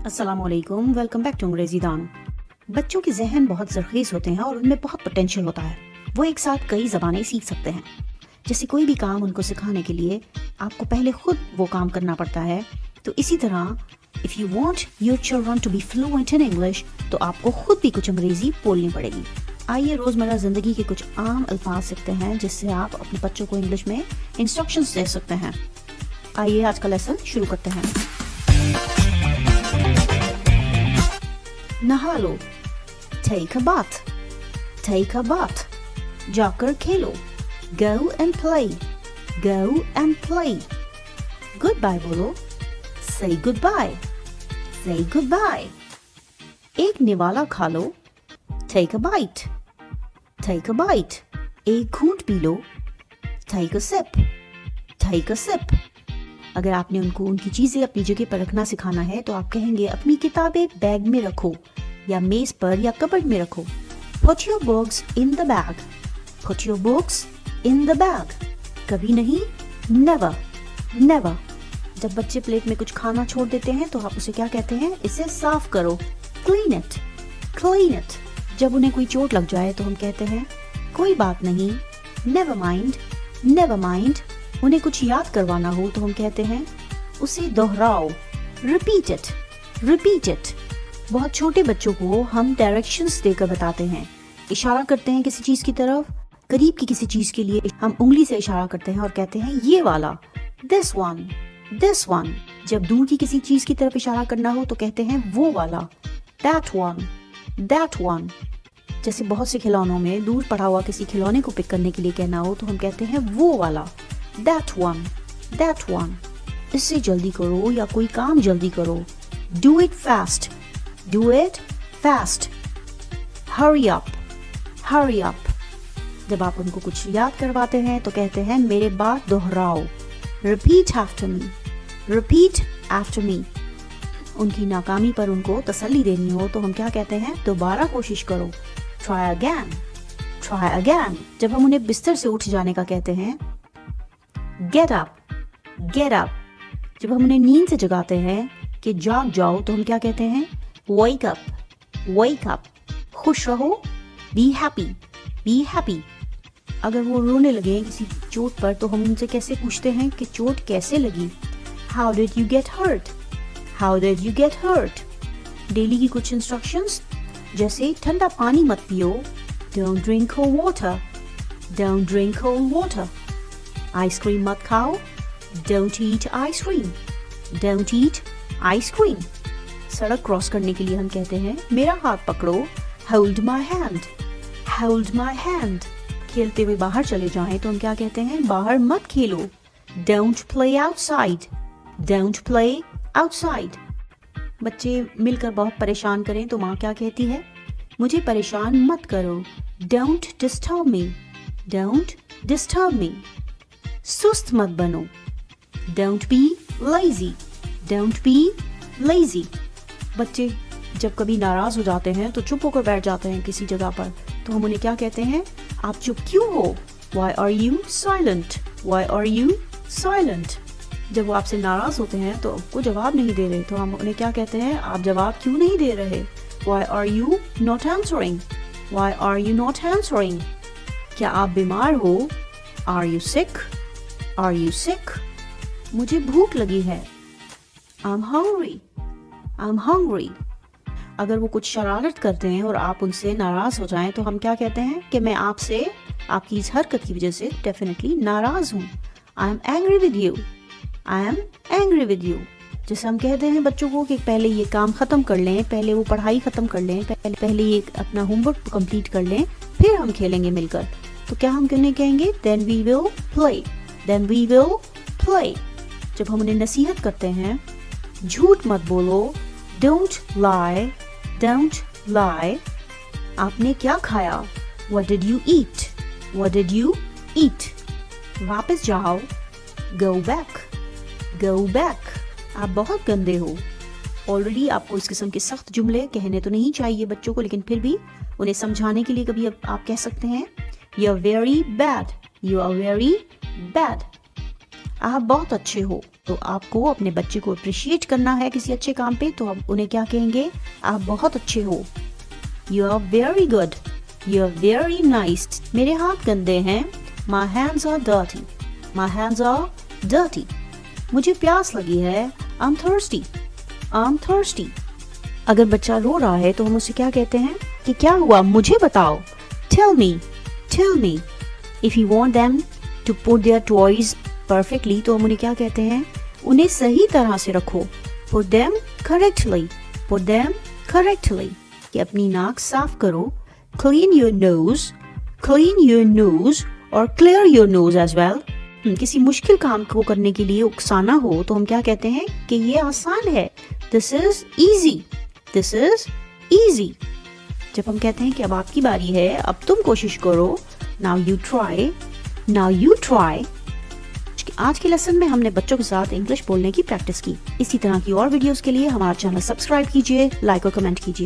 अस्सलाम वालेकुम, welcome back to अंग्रेजी दान। बच्चों के जहन बहुत ज़रख़ीज़ होते हैं और उनमें बहुत पोटेंशियल होता है। वो एक साथ कई ज़बानें सीख सकते हैं। जैसे कोई भी काम उनको सिखाने के लिए आपको पहले खुद वो काम करना पड़ता है, तो इसी तरह if you want your children to be fluent in English, तो आपको खुद भी कुछ अंग्रेज़ी बोलनी पड़ेगी। आइए रोज़मर्रा ज़िंदगी के कुछ आम अल्फाज सीखते हैं जिससे आप अपने बच्चों को इंग्लिश में इंस्ट्रक्शंस दे सकते हैं। आइए आज का लेसन शुरू करते हैं। नहा लो, take a bath, take a bath, जाकर खेलो, go and play, go and play, goodbye बोलो, say goodbye, say goodbye, एक निवाला खा लो, take a bite, take a bite, एक घूंट पी लो, take a sip, take a sip। अगर आपने उनको उनकी चीजें अपनी जगह पर रखना सिखाना है तो आप कहेंगे अपनी किताबें बैग में रखो या मेज पर या कबर्ड में रखो। Put your books in the bag, put your books in the bag। कभी नहीं, never, never। जब बच्चे प्लेट में कुछ खाना छोड़ देते हैं तो आप उसे क्या कहते हैं? इसे साफ करो, clean it, clean it। जब उन्हें कोई चोट लग जाए तो हम कहते हैं कोई बात नहीं, never mind, never mind। उन्हें कुछ याद करवाना हो तो हम कहते हैं उसे दोहराओ, repeat it, repeat it। बहुत छोटे बच्चों को हम डायरेक्शंस देकर बताते हैं, इशारा करते हैं किसी चीज की तरफ। करीब की किसी चीज के लिए हम उंगली से इशारा करते हैं और कहते हैं ये वाला, this one, this one। जब दूर की किसी चीज की तरफ इशारा करना हो तो कहते हैं वो वाला, that one, that one। जैसे बहुत से खिलौनों में दूर पड़ा हुआ किसी खिलौने को पिक करने के लिए कहना हो तो हम कहते हैं वो वाला, that one, that one। इससे जल्दी करो या कोई काम जल्दी करो, do it fast, do it fast, hurry up, hurry up। जब आप उनको कुछ याद करवाते हैं तो कहते हैं मेरे बाद दोहराओ, repeat after me, repeat after me। उनकी नाकामी पर उनको तसल्ली देनी हो तो हम क्या कहते हैं? दोबारा कोशिश करो, try again, try again। जब हम उन्हें बिस्तर से उठ जाने का कहते हैं get up, get up। जब हम उन्हें नींद से जगाते हैं कि जाग जाओ तो हम क्या कहते हैं? wake up, wake up। खुश रहो, be happy, be happy। अगर वो रोने लगे किसी चोट पर तो हम उनसे कैसे पूछते हैं कि चोट कैसे लगी? how did you get hurt, how did you get hurt। Daily की कुछ इंस्ट्रक्शंस जैसे ठंडा पानी मत पियो, don't drink cold water, don't drink cold water। Ice cream मत खाओ, don't eat ice cream, don't eat ice cream। सड़क क्रॉस करने के लिए हम कहते हैं मेरा हाथ पकड़ो, hold my hand, hold my hand। खेलते हुए बाहर चले जाएं तो हम क्या कहते हैं? बाहर मत खेलो, don't play outside, don't play outside। बच्चे मिलकर बहुत परेशान करें तो माँ क्या कहती है? मुझे परेशान मत करो, don't disturb me, don't disturb me। सुस्त मत बनो, don't be lazy, don't be lazy। बच्चे जब कभी नाराज हो जाते हैं तो चुप होकर बैठ जाते हैं किसी जगह पर, तो हम उन्हें क्या कहते हैं? आप चुप क्यों हो? Why are you silent, why are you silent। जब वो आपसे नाराज होते हैं तो आपको जवाब नहीं दे रहे तो हम उन्हें क्या कहते हैं? आप जवाब क्यों नहीं दे रहे? Why are you not answering, why are you not answering। क्या आप बीमार हो? Are you sick, are you sick। मुझे भूख लगी है, I'm hungry, I'm hungry। अगर वो कुछ शरारत करते हैं और आप उनसे नाराज हो जाएं तो हम क्या कहते हैं कि मैं आपसे आपकी इस हरकत की वजह से डेफिनेटली नाराज हूँ, I am angry with you, I am angry with you। जैसे हम कहते हैं बच्चों को कि पहले ये काम खत्म कर लें, पहले वो पढ़ाई खत्म कर लें, पहले ये अपना होमवर्क कंप्लीट कर लें, फिर हम खेलेंगे मिलकर। तो क्या हम उन्हें कहेंगे? Then we will play, then we will play। जब हम उन्हें नसीहत करते हैं झूठ मत बोलो, don't lie, don't lie। आपने क्या खाया? What did you eat, what did you eat। वापस जाओ, go back, go back। आप बहुत गंदे हो। ऑलरेडी आपको इस किस्म के सख्त जुमले कहने तो नहीं चाहिए बच्चों को, लेकिन फिर भी उन्हें समझाने के लिए कभी आप कह सकते हैं You are very bad, you are very bad। آپ بہت اچھے ہو. تو آپ کو اپنے بچے کو اپریشیٹ کرنا ہے کسی اچھے کام پہ, تو آپ انہیں کیا کہیں گے؟ آپ بہت اچھے ہو. You are very good. You are very nice. میرے ہاتھ گندے ہیں. My hands are dirty. My hands are dirty. مجھے پیاس لگی ہے. I'm thirsty. I'm thirsty. اگر بچہ رو رہا ہے تو ہم اسے کیا کہتے ہیں کہ کیا ہوا مجھے بتاؤ. Tell me. Tell me. If you want them to put their toys perfectly تو ہم انہیں کیا کہتے ہیں؟ انہیں صحیح طرح سے رکھو. Put them correctly. Put them correctly. کہ اپنی ناک صاف کرو. Clean your nose. Clean your nose اور clear your nose as well. کسی مشکل کام کو کرنے کے لیے اکسانا ہو تو ہم کیا کہتے ہیں کہ یہ آسان ہے. This is easy. This is easy. جب ہم کہتے ہیں کہ اب آپ کی باری ہے, اب تم کوشش کرو. Now you try. Now you try. آج کے لیسن میں ہم نے بچوں کے ساتھ انگلش بولنے کی پریکٹس کی. اسی طرح کی اور ویڈیوز کے لیے ہمارا چینل سبسکرائب کیجیے, لائک اور کمنٹ کیجیے.